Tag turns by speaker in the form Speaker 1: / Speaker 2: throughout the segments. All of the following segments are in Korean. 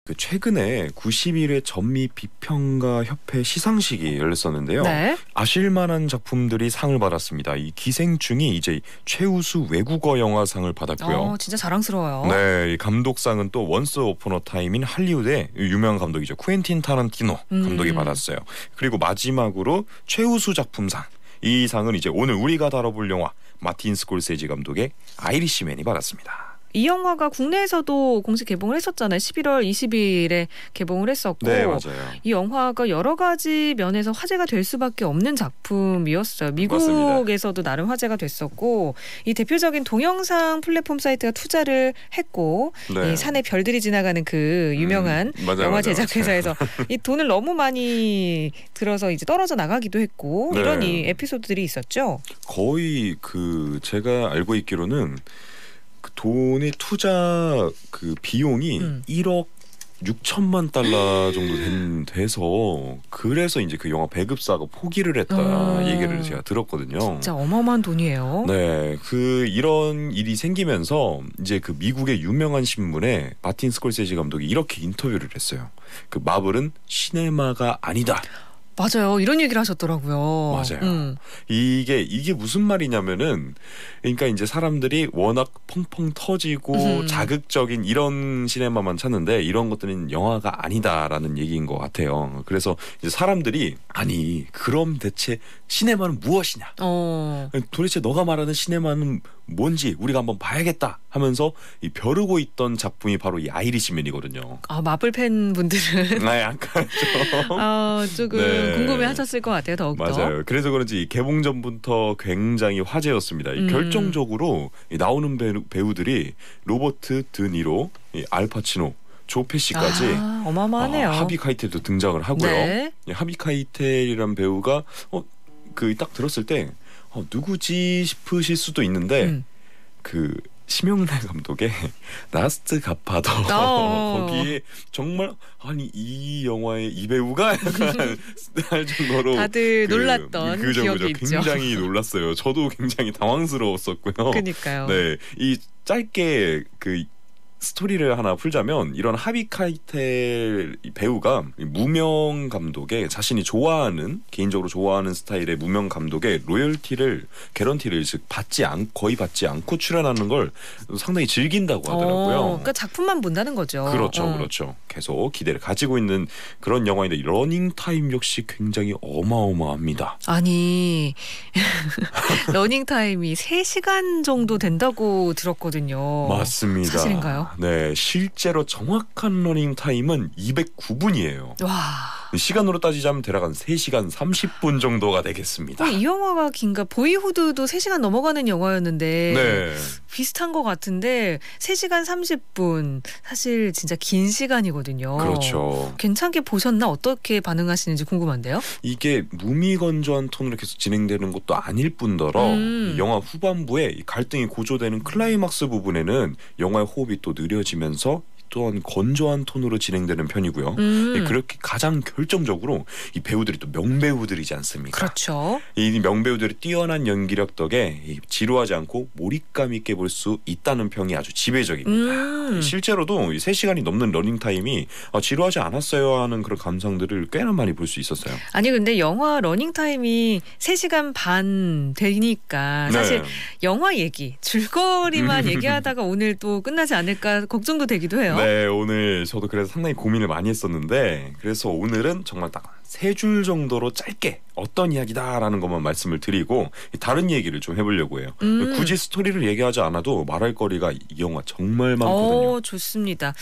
Speaker 1: 그 최근에 91회 전미 비평가 협회 시상식이 열렸었는데요.
Speaker 2: 네.
Speaker 1: 아실만한 작품들이 상을 받았습니다. 이 기생충이 이제 최우수 외국어 영화상을 받았고요.
Speaker 2: 진짜 자랑스러워요.
Speaker 1: 네, 이 감독상은 또 원스 오폰 어 타임인 할리우드의 유명한 감독이죠. 쿠엔틴 타란티노 감독이 받았어요. 그리고 마지막으로 최우수 작품상. 이 상은 이제 오늘 우리가 다뤄볼 영화 마틴 스콜세지 감독의 아이리시맨이 받았습니다.
Speaker 2: 이 영화가 국내에서도 공식 개봉을 했었잖아요. 11월 20일에 개봉을 했었고
Speaker 1: 네, 맞아요.
Speaker 2: 이 영화가 여러 가지 면에서 화제가 될 수밖에 없는 작품이었어요. 미국에서도 맞습니다. 나름 화제가 됐었고 이 대표적인 동영상 플랫폼 사이트가 투자를 했고
Speaker 1: 네.
Speaker 2: 이 산에 별들이 지나가는 그 유명한 영화 제작 회사에서 이 돈을 너무 많이 들어서 이제 떨어져 나가기도 했고
Speaker 1: 네.
Speaker 2: 이런 이 에피소드들이 있었죠.
Speaker 1: 거의 그 제가 알고 있기로는 그 돈의 투자 그 비용이 1억 6천만 달러 정도 돼서 그래서 이제 그 영화 배급사가 포기를 했다 얘기를 제가 들었거든요.
Speaker 2: 진짜 어마어마한 돈이에요.
Speaker 1: 네, 그 이런 일이 생기면서 이제 그 미국의 유명한 신문에 마틴 스콜세지 감독이 이렇게 인터뷰를 했어요. 그 마블은 시네마가 아니다.
Speaker 2: 맞아요. 이런 얘기를 하셨더라고요.
Speaker 1: 맞아요. 이게 무슨 말이냐면은 그러니까 이제 사람들이 워낙 펑펑 터지고 자극적인 이런 시네마만 찾는데 이런 것들은 영화가 아니다라는 얘기인 것 같아요. 그래서 이제 사람들이 아니 그럼 대체 시네마는 무엇이냐? 도대체 너가 말하는 시네마는 뭔지 우리가 한번 봐야겠다 하면서 이 벼르고 있던 작품이 바로 이 아이리시맨이거든요.
Speaker 2: 마블 팬분들은
Speaker 1: 약간
Speaker 2: 조금
Speaker 1: 네.
Speaker 2: 궁금해하셨을 것 같아요. 더욱더.
Speaker 1: 맞아요. 그래서 그런지 개봉 전부터 굉장히 화제였습니다. 결정적으로 나오는 배우들이 로버트 드니로, 알파치노, 조페시까지
Speaker 2: 어마어마하네요.
Speaker 1: 하비 카이텔도 등장을 하고요.
Speaker 2: 네.
Speaker 1: 하비 카이텔이란 배우가 그 딱 들었을 때 누구지 싶으실 수도 있는데 그 심영래 감독의 라스트 갓파더 거기에 정말 아니 이 영화의 이 배우가 약간 할 정도로
Speaker 2: 다들 놀랐던 기억이 있죠.
Speaker 1: 굉장히 놀랐어요. 저도 굉장히 당황스러웠었고요.
Speaker 2: 그러니까요.
Speaker 1: 네, 이 짧게 그 스토리를 하나 풀자면 이런 하비 카이텔 배우가 무명 감독의 자신이 좋아하는 개인적으로 좋아하는 스타일의 무명 감독의 개런티를 즉 거의 받지 않고 출연하는 걸 상당히 즐긴다고 하더라고요.
Speaker 2: 그러니까 작품만 본다는 거죠.
Speaker 1: 그렇죠. 계속 기대를 가지고 있는 그런 영화인데 러닝 타임 역시 굉장히 어마어마합니다.
Speaker 2: 아니 러닝 타임이 3시간 정도 된다고 들었거든요.
Speaker 1: 맞습니다.
Speaker 2: 사실인가요?
Speaker 1: 네, 실제로 정확한 러닝 타임은 209분이에요.
Speaker 2: 와.
Speaker 1: 시간으로 따지자면 대략 한 3시간 30분 정도가 되겠습니다.
Speaker 2: 이 영화가 긴가? 보이후드도 3시간 넘어가는 영화였는데
Speaker 1: 네.
Speaker 2: 비슷한 것 같은데 3시간 30분 사실 진짜 긴 시간이거든요.
Speaker 1: 그렇죠.
Speaker 2: 괜찮게 보셨나? 어떻게 반응하시는지 궁금한데요.
Speaker 1: 이게 무미건조한 톤으로 계속 진행되는 것도 아닐 뿐더러 영화 후반부에 갈등이 고조되는 클라이막스 부분에는 영화의 호흡이 또 느려지면서 또한 건조한 톤으로 진행되는 편이고요. 그렇게 가장 결정적으로 이 배우들이 또 명배우들이지 않습니까?
Speaker 2: 그렇죠.
Speaker 1: 이 명배우들의 뛰어난 연기력 덕에 지루하지 않고 몰입감 있게 볼 수 있다는 평이 아주 지배적입니다. 실제로도 3시간이 넘는 러닝타임이 지루하지 않았어요 하는 그런 감상들을 꽤나 많이 볼 수 있었어요.
Speaker 2: 아니 근데 영화 러닝타임이 3시간 반 되니까 사실 영화 얘기, 줄거리만 얘기하다가 오늘 또 끝나지 않을까 걱정도 되기도 해요.
Speaker 1: 네, 오늘 저도 그래서 상당히 고민을 많이 했었는데 그래서 오늘은 정말 딱 3줄 정도로 짧게 어떤 이야기다라는 것만 말씀을 드리고 다른 얘기를 좀 해보려고 해요. 굳이 스토리를 얘기하지 않아도 말할 거리가 이 영화 정말 많거든요.
Speaker 2: 좋습니다.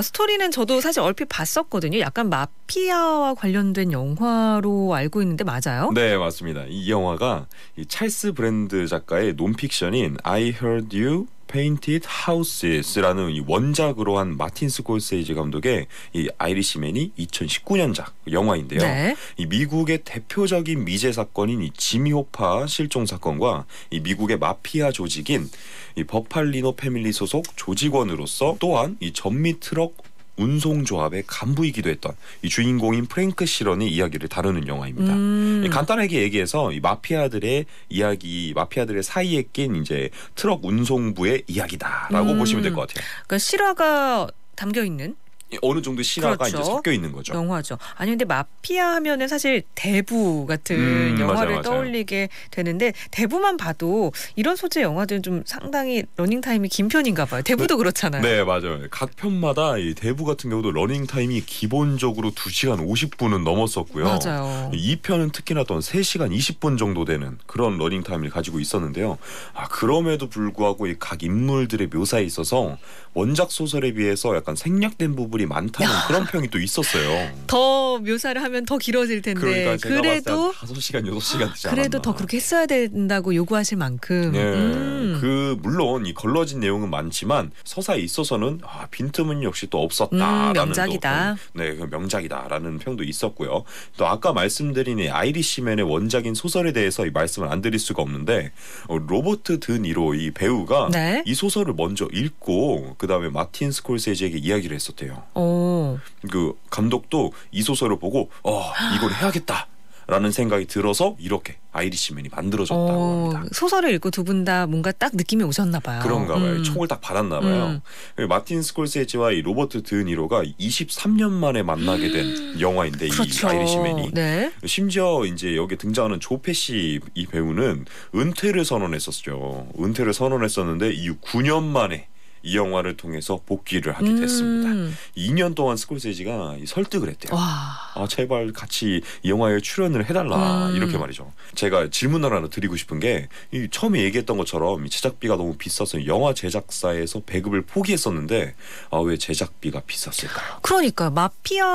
Speaker 2: 스토리는 저도 사실 얼핏 봤었거든요. 약간 마피아와 관련된 영화로 알고 있는데 맞아요?
Speaker 1: 네, 맞습니다. 이 영화가 이 찰스 브랜드 작가의 논픽션인 I Heard You Painted Houses라는 이 원작으로 한 마틴 스콜세이지 감독의 이 아이리시맨이 2019년작 영화인데요.
Speaker 2: 네.
Speaker 1: 이 미국의 대표적인 미제 사건인 이 지미 호파 실종 사건과 이 미국의 마피아 조직인 이 버팔리노 패밀리 소속 조직원으로서 또한 이 전미 트럭 운송조합의 간부이기도 했던 이 주인공인 프랭크 시런의 이야기를 다루는 영화입니다. 간단하게 얘기해서 이 마피아들의 사이에 낀 이제 트럭 운송부의 이야기다라고 보시면 될 것 같아요.
Speaker 2: 그러니까 실화가 담겨 있는
Speaker 1: 어느 정도 실화가
Speaker 2: 그렇죠.
Speaker 1: 이제 섞여 있는 거죠.
Speaker 2: 영화죠. 아니 근데 마피아 하면은 사실 대부 같은 영화를
Speaker 1: 맞아요.
Speaker 2: 떠올리게 되는데 대부만 봐도 이런 소재 영화들은 좀 상당히 러닝 타임이 긴 편인가 봐요. 대부도 그렇잖아요.
Speaker 1: 네, 맞아요. 각 편마다 이 대부 같은 경우도 러닝 타임이 기본적으로 2시간 50분은 넘었었고요.
Speaker 2: 맞아요.
Speaker 1: 이 편은 특히나 또 3시간 20분 정도 되는 그런 러닝 타임을 가지고 있었는데요. 그럼에도 불구하고 이 각 인물들의 묘사에 있어서 원작 소설에 비해서 약간 생략된 부분이 많다는 그런 평이 또 있었어요.
Speaker 2: 더 묘사를 하면 더 길어질 텐데
Speaker 1: 그러니까 제가
Speaker 2: 그래도
Speaker 1: 봤을 때 5시간, 6시간 되지 않았나.
Speaker 2: 그래도 더 그렇게 했어야 된다고 요구하실 만큼.
Speaker 1: 물론 이 걸러진 내용은 많지만 서사에 있어서는 빈틈은 역시 또 없었다라는
Speaker 2: 명작이다.
Speaker 1: 그 명작이다라는 평도 있었고요. 또 아까 말씀드린 이 아이리시맨의 원작인 소설에 대해서 이 말씀을 안 드릴 수가 없는데 로버트 드 니로 이 배우가
Speaker 2: 네.
Speaker 1: 이 소설을 먼저 읽고 그다음에 마틴 스콜세지에게 이야기를 했었대요. 그 감독도 이 소설을 보고 이걸 해야겠다라는 생각이 들어서 이렇게 아이리시맨이 만들어졌다고 합니다.
Speaker 2: 소설을 읽고 두 분 다 뭔가 딱 느낌이 오셨나 봐요.
Speaker 1: 그런가 봐요. 촉을 딱 받았나 봐요. 마틴 스콜세지와 이 로버트 드 니로가 23년 만에 만나게 된 영화인데
Speaker 2: 그렇죠.
Speaker 1: 이 아이리시맨이.
Speaker 2: 네.
Speaker 1: 심지어 이제 여기 등장하는 조 페시 이 배우는 은퇴를 선언했었죠. 은퇴를 선언했었는데 이후 9년 만에 이 영화를 통해서 복귀를 하게 됐습니다. 2년 동안 스콜세지가 설득을 했대요. 제발 같이 이 영화에 출연을 해달라 이렇게 말이죠. 제가 질문을 하나 드리고 싶은 게 처음에 얘기했던 것처럼 이 제작비가 너무 비싸서 영화 제작사에서 배급을 포기했었는데 왜 제작비가 비쌌을까요?
Speaker 2: 그러니까 마피아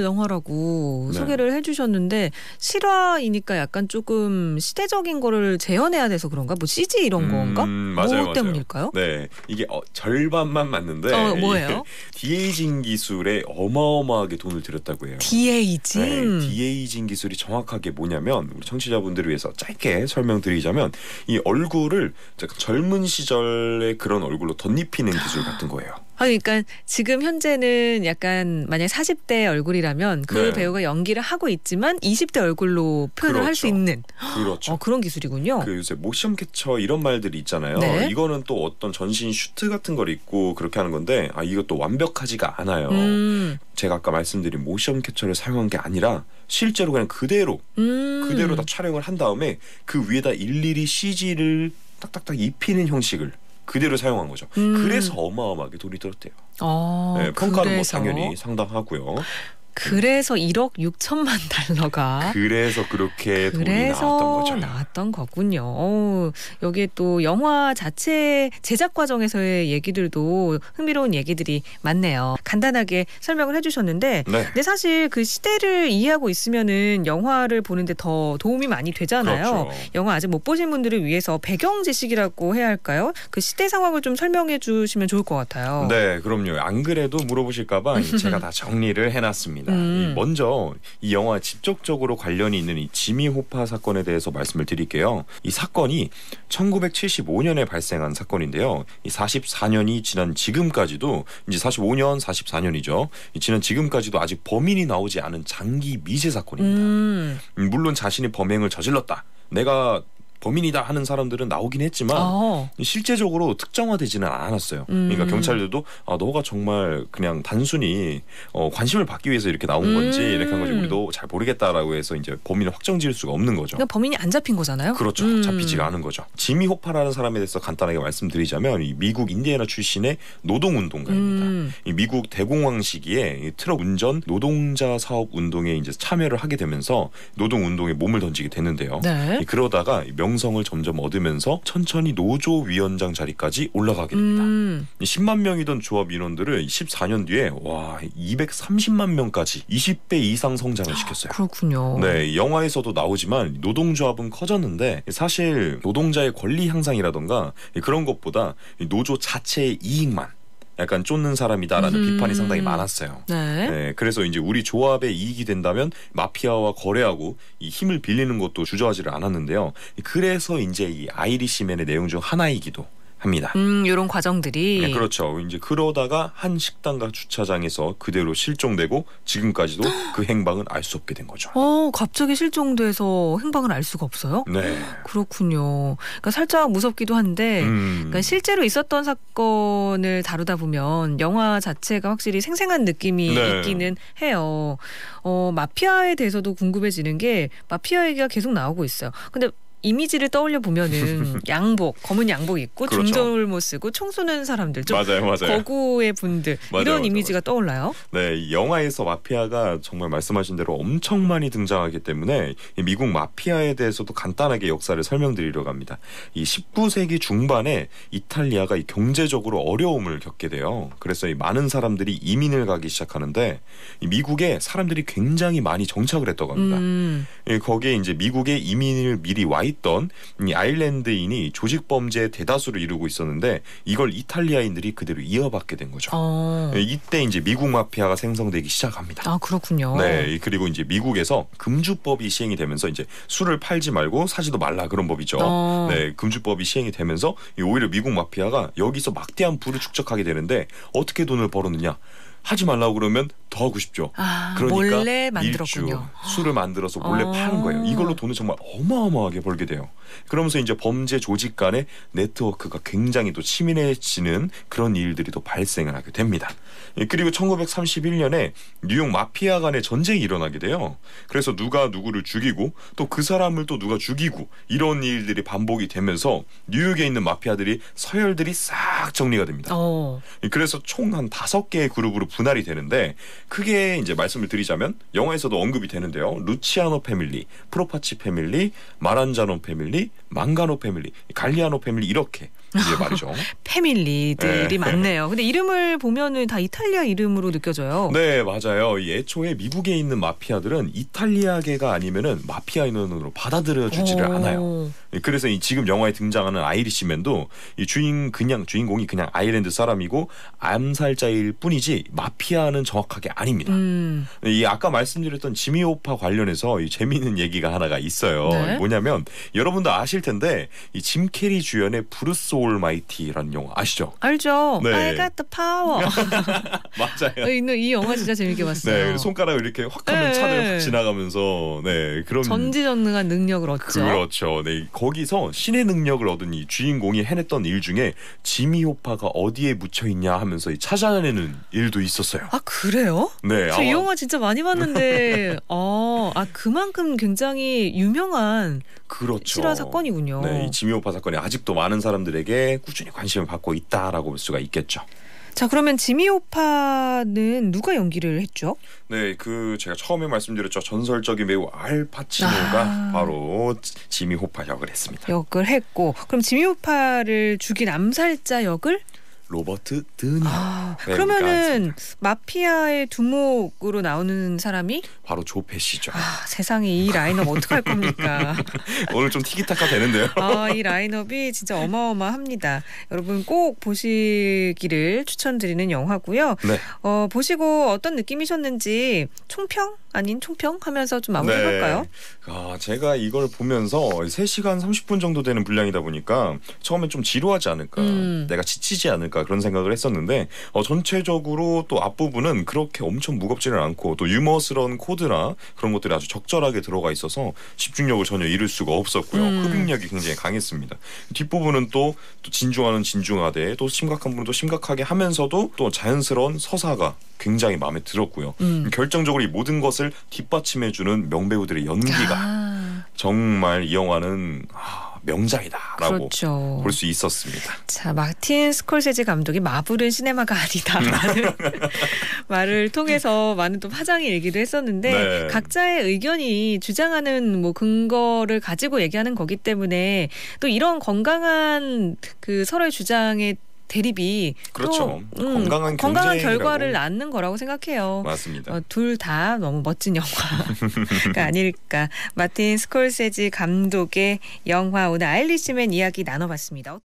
Speaker 2: 영화라고 소개를 해주셨는데 실화이니까 약간 조금 시대적인 거를 재현해야 돼서 그런가? 뭐 CG 이런 건가?
Speaker 1: 맞아요,
Speaker 2: 뭐 때문일까요?
Speaker 1: 네, 이게 절반만 맞는데
Speaker 2: 뭐예요?
Speaker 1: 디에이징 기술에 어마어마하게 돈을 들였다고 해요.
Speaker 2: 디에이징?
Speaker 1: 네, 디에이징 기술이 정확하게 뭐냐면 우리 청취자분들을 위해서 짧게 설명드리자면 이 얼굴을 젊은 시절의 그런 얼굴로 덧입히는 기술 같은 거예요.
Speaker 2: 그러니까 지금 현재는 약간 만약 40대 얼굴이라면 그 배우가 연기를 하고 있지만 20대 얼굴로 표현을 할 수 있는 그런 기술이군요.
Speaker 1: 요새 모션 캡처 이런 말들이 있잖아요.
Speaker 2: 네.
Speaker 1: 이거는 또 어떤 전신 슈트 같은 걸 입고 그렇게 하는 건데 이것도 완벽하지가 않아요. 제가 아까 말씀드린 모션 캡처를 사용한 게 아니라 실제로 그냥 그대로 다 촬영을 한 다음에 그 위에다 일일이 CG를 딱딱딱 입히는 형식을 그대로 사용한 거죠. 그래서 어마어마하게 돈이 들었대요. 평가는 뭐 당연히 상당하고요.
Speaker 2: 그래서 1억 6천만 달러가
Speaker 1: 그래서 그렇게 돈이
Speaker 2: 나왔던 거군요. 여기에 또 영화 자체 제작 과정에서의 얘기들도 흥미로운 얘기들이 많네요. 간단하게 설명을 해주셨는데 근데 사실 그 시대를 이해하고 있으면은 영화를 보는데 더 도움이 많이 되잖아요.
Speaker 1: 그렇죠.
Speaker 2: 영화 아직 못 보신 분들을 위해서 배경 지식이라고 해야 할까요? 그 시대 상황을 좀 설명해 주시면 좋을 것 같아요.
Speaker 1: 네, 그럼요. 안 그래도 물어보실까 봐 제가 다 정리를 해놨습니다. 먼저 이 영화 직접적으로 관련이 있는 이 지미 호파 사건에 대해서 말씀을 드릴게요. 이 사건이 1975년에 발생한 사건인데요. 이 44년이 지난 지금까지도 이제 45년, 44년이죠. 지난 지금까지도 아직 범인이 나오지 않은 장기 미제 사건입니다. 물론 자신이 범행을 저질렀다. 내가 범인이다 하는 사람들은 나오긴 했지만 실제적으로 특정화되지는 않았어요. 그러니까 경찰들도 너가 정말 그냥 단순히 관심을 받기 위해서 이렇게 나온 건지 이렇게 한 거지 우리도 잘 모르겠다라고 해서 이제 범인을 확정 지을 수가 없는 거죠.
Speaker 2: 그러니까 범인이 안 잡힌 거잖아요.
Speaker 1: 그렇죠. 잡히지가 않은 거죠. 지미 호파라는 사람에 대해서 간단하게 말씀드리자면 이 미국 인디애나 출신의 노동운동가입니다. 이 미국 대공황 시기에 이 트럭 운전 노동자 사업 운동에 이제 참여를 하게 되면서 노동운동에 몸을 던지게 되는데요. 그러다가 명성을 점점 얻으면서 천천히 노조위원장 자리까지 올라가게 됩니다. 10만 명이던 조합 인원들을 14년 뒤에 230만 명까지 20배 이상 성장을 시켰어요.
Speaker 2: 그렇군요.
Speaker 1: 네, 영화에서도 나오지만 노동조합은 커졌는데 사실 노동자의 권리 향상이라던가 그런 것보다 노조 자체의 이익만 약간 쫓는 사람이다라는 비판이 상당히 많았어요. 그래서 이제 우리 조합의 이익이 된다면 마피아와 거래하고 이 힘을 빌리는 것도 주저하지를 않았는데요. 그래서 이제 이 아이리시맨의 내용 중 하나이기도 합니다.
Speaker 2: 이런 과정들이.
Speaker 1: 네, 그렇죠. 이제 그러다가 한 식당과 주차장에서 그대로 실종되고 지금까지도 그 행방은 알 수 없게 된 거죠.
Speaker 2: 갑자기 실종돼서 행방을 알 수가 없어요?
Speaker 1: 네.
Speaker 2: 그렇군요. 그러니까 살짝 무섭기도 한데 그러니까 실제로 있었던 사건을 다루다 보면 영화 자체가 확실히 생생한 느낌이
Speaker 1: 네.
Speaker 2: 있기는 해요. 마피아에 대해서도 궁금해지는 게 마피아 얘기가 계속 나오고 있어요. 근데 이미지를 떠올려 보면은 검은 양복 입고
Speaker 1: 그렇죠.
Speaker 2: 중절모 쓰고 총 쏘는 사람들, 좀
Speaker 1: 맞아요.
Speaker 2: 거구의 분들 이런 이미지가 떠올라요.
Speaker 1: 네, 영화에서 마피아가 정말 말씀하신 대로 엄청 많이 등장하기 때문에 이 미국 마피아에 대해서도 간단하게 역사를 설명드리려고 합니다. 이 19세기 중반에 이탈리아가 이 경제적으로 어려움을 겪게 돼요. 그래서 이 많은 사람들이 이민을 가기 시작하는데 이 미국에 사람들이 굉장히 많이 정착을 했다고 합니다. 거기에 이제 미국에 이민을 미리 와 있던 이 아일랜드인이 조직 범죄의 대다수를 이루고 있었는데 이걸 이탈리아인들이 그대로 이어받게 된 거죠. 이때 이제 미국 마피아가 생성되기 시작합니다.
Speaker 2: 아, 그렇군요.
Speaker 1: 네, 그리고 이제 미국에서 금주법이 시행이 되면서 이제 술을 팔지 말고 사지도 말라 그런 법이죠. 네, 금주법이 시행이 되면서 오히려 미국 마피아가 여기서 막대한 부를 축적하게 되는데 어떻게 돈을 벌었느냐? 하지 말라고 그러면 더 하고 싶죠. 그러니까
Speaker 2: 몰래 만들었군요.
Speaker 1: 술을 만들어서 몰래 파는 거예요. 이걸로 돈을 정말 어마어마하게 벌게 돼요. 그러면서 이제 범죄 조직 간의 네트워크가 굉장히 또 치밀해지는 그런 일들이 또 발생을 하게 됩니다. 그리고 1931년에 뉴욕 마피아 간의 전쟁이 일어나게 돼요. 그래서 누가 누구를 죽이고 또 그 사람을 또 누가 죽이고 이런 일들이 반복이 되면서 뉴욕에 있는 마피아들이 서열들이 싹 정리가 됩니다. 그래서 총 한 5개의 그룹으로 분할이 되는데 크게 이제 말씀을 드리자면 영화에서도 언급이 되는데요. 루치아노 패밀리, 프로파치 패밀리, 마란자노 패밀리, 망가노 패밀리, 갈리아노 패밀리 이렇게 이제 말이죠.
Speaker 2: 패밀리들이 많네요. 근데 이름을 보면은 다 이탈리아 이름으로 느껴져요.
Speaker 1: 네, 맞아요. 애초에 미국에 있는 마피아들은 이탈리아계가 아니면은 마피아인으로 받아들여주지를 않아요. 그래서 지금 영화에 등장하는 아이리시맨도 주인공이 그냥 아일랜드 사람이고 암살자일 뿐이지 마피아는 정확하게 아닙니다. 이 아까 말씀드렸던 지미 호파 관련해서 이 재미있는 얘기가 하나가 있어요.
Speaker 2: 네?
Speaker 1: 뭐냐면 여러분도 아실 텐데 이 짐 캐리 주연의 브루스 올마이티라는 영화 아시죠?
Speaker 2: 알죠.
Speaker 1: 네.
Speaker 2: I got the power.
Speaker 1: 맞아요.
Speaker 2: 이 영화 진짜 재밌게 봤어요.
Speaker 1: 네, 손가락을 이렇게 확 하면 차들 확 지나가면서 그런
Speaker 2: 전지전능한 능력을 얻죠.
Speaker 1: 그렇죠. 네, 거기서 신의 능력을 얻은 이 주인공이 해냈던 일 중에 지미 호파가 어디에 묻혀 있냐 하면서 찾아내는 일도 있었어요.
Speaker 2: 아, 그래요?
Speaker 1: 네.
Speaker 2: 저 이 영화 진짜 많이 봤는데 그만큼 굉장히 유명한
Speaker 1: 그렇죠.
Speaker 2: 실화 사건이군요.
Speaker 1: 네, 이 지미 호파 사건이 아직도 많은 사람들에게 꾸준히 관심을 받고 있다라고 볼 수가 있겠죠.
Speaker 2: 자, 그러면 지미 호파는 누가 연기를 했죠?
Speaker 1: 네, 제가 처음에 말씀드렸죠. 전설적인 배우 알 파치노가 바로 지미 호파 역을 했습니다.
Speaker 2: 역을 했고, 그럼 지미 호파를 죽인 암살자 역을?
Speaker 1: 로버트 드니로.
Speaker 2: 그러면은 마피아의 두목으로 나오는 사람이
Speaker 1: 바로 조 페시죠.
Speaker 2: 세상에, 이 라인업 어떡할 겁니까?
Speaker 1: 오늘 좀 티키타카 되는데요.
Speaker 2: 이 라인업이 진짜 어마어마합니다. 여러분 꼭 보시기를 추천드리는 영화고요.
Speaker 1: 네.
Speaker 2: 보시고 어떤 느낌이셨는지 총평 아닌 총평 하면서 좀 마무리해볼까요?
Speaker 1: 제가 이걸 보면서 3시간 30분 정도 되는 분량이다 보니까 처음엔 좀 지루하지 않을까, 내가 지치지 않을까 그런 생각을 했었는데 전체적으로 또 앞부분은 그렇게 엄청 무겁지는 않고 또 유머스러운 코드나 그런 것들이 아주 적절하게 들어가 있어서 집중력을 전혀 잃을 수가 없었고요. 흡입력이 굉장히 강했습니다. 뒷부분은 또 진중하는 진중하되 또 심각한 부분도 심각하게 하면서도 또 자연스러운 서사가 굉장히 마음에 들었고요. 결정적으로 이 모든 것을 뒷받침해주는 명배우들의 연기가 정말 이 영화는 명작이다라고 볼 수 있었습니다.
Speaker 2: 자, 마틴 스콜세지 감독이 마블은 시네마가 아니다라는 말을 통해서 많은 또 파장이 일기도 했었는데 각자의 의견이 주장하는 근거를 가지고 얘기하는 거기 때문에 또 이런 건강한 서로의 주장에 대립이
Speaker 1: 그렇죠. 건강한
Speaker 2: 결과를 낳는 거라고 생각해요.
Speaker 1: 맞습니다.
Speaker 2: 둘 다 너무 멋진 영화가 아닐까. 마틴 스콜세지 감독의 영화 오늘 아일리시맨 이야기 나눠봤습니다.